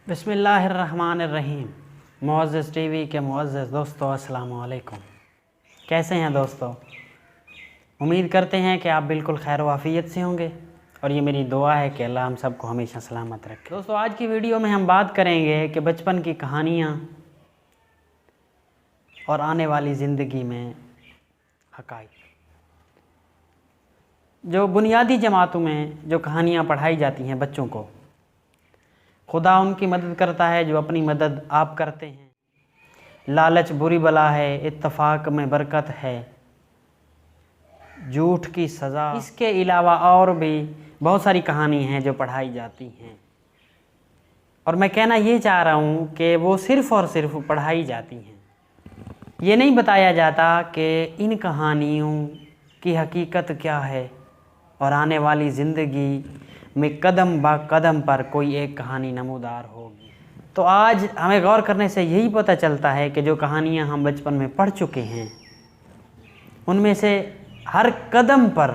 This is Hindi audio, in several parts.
बिस्मिल्लाहिर्रहमानिर्रहीम। मुअज़्ज़ज़ टीवी के मुअज़्ज़ज़ दोस्तों, अस्सलामु अलैकुम। कैसे हैं दोस्तों? उम्मीद करते हैं कि आप बिल्कुल खैर वाफ़ियत से होंगे और ये मेरी दुआ है कि अल्लाह हम सबको हमेशा सलामत रखे। दोस्तों, आज की वीडियो में हम बात करेंगे कि बचपन की कहानियाँ और आने वाली ज़िंदगी में हक़ाइक़। जो बुनियादी जमातों में जो कहानियाँ पढ़ाई जाती हैं बच्चों को, खुदा उनकी मदद करता है जो अपनी मदद आप करते हैं। लालच बुरी बला है, इत्तफाक में बरकत है, झूठ की सज़ा। इसके अलावा और भी बहुत सारी कहानी हैं जो पढ़ाई जाती हैं और मैं कहना ये चाह रहा हूँ कि वो सिर्फ़ और सिर्फ पढ़ाई जाती हैं। ये नहीं बताया जाता कि इन कहानियों की हकीकत क्या है और आने वाली ज़िंदगी में कदम ब कदम पर कोई एक कहानी नमूदार होगी। तो आज हमें गौर करने से यही पता चलता है कि जो कहानियाँ हम बचपन में पढ़ चुके हैं उनमें से हर कदम पर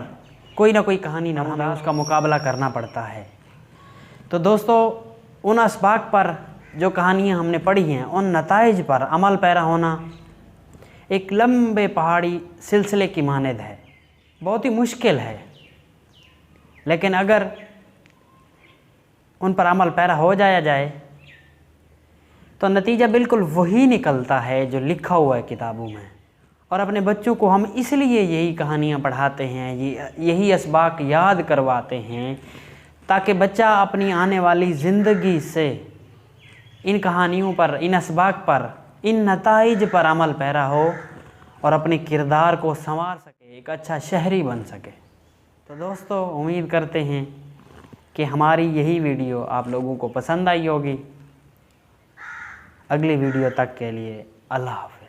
कोई ना कोई कहानी नमूदार, उसका मुकाबला करना पड़ता है। तो दोस्तों, उन असबाब पर जो कहानियाँ हमने पढ़ी हैं उन नताइज पर अमल पैरा होना एक लंबे पहाड़ी सिलसिले की मानद है। बहुत ही मुश्किल है, लेकिन अगर उन पर अमल पैरा हो जाया जाए तो नतीजा बिल्कुल वही निकलता है जो लिखा हुआ है किताबों में। और अपने बच्चों को हम इसलिए यही कहानियाँ पढ़ाते हैं, यही असबाक याद करवाते हैं ताकि बच्चा अपनी आने वाली ज़िंदगी से इन कहानियों पर, इन असबाक पर, इन नताइज पर अमल पैरा हो और अपने किरदार को संवार सके, एक अच्छा शहरी बन सके। तो दोस्तों, उम्मीद करते हैं कि हमारी यही वीडियो आप लोगों को पसंद आई होगी। अगली वीडियो तक के लिए अल्लाह हाफ़िज़।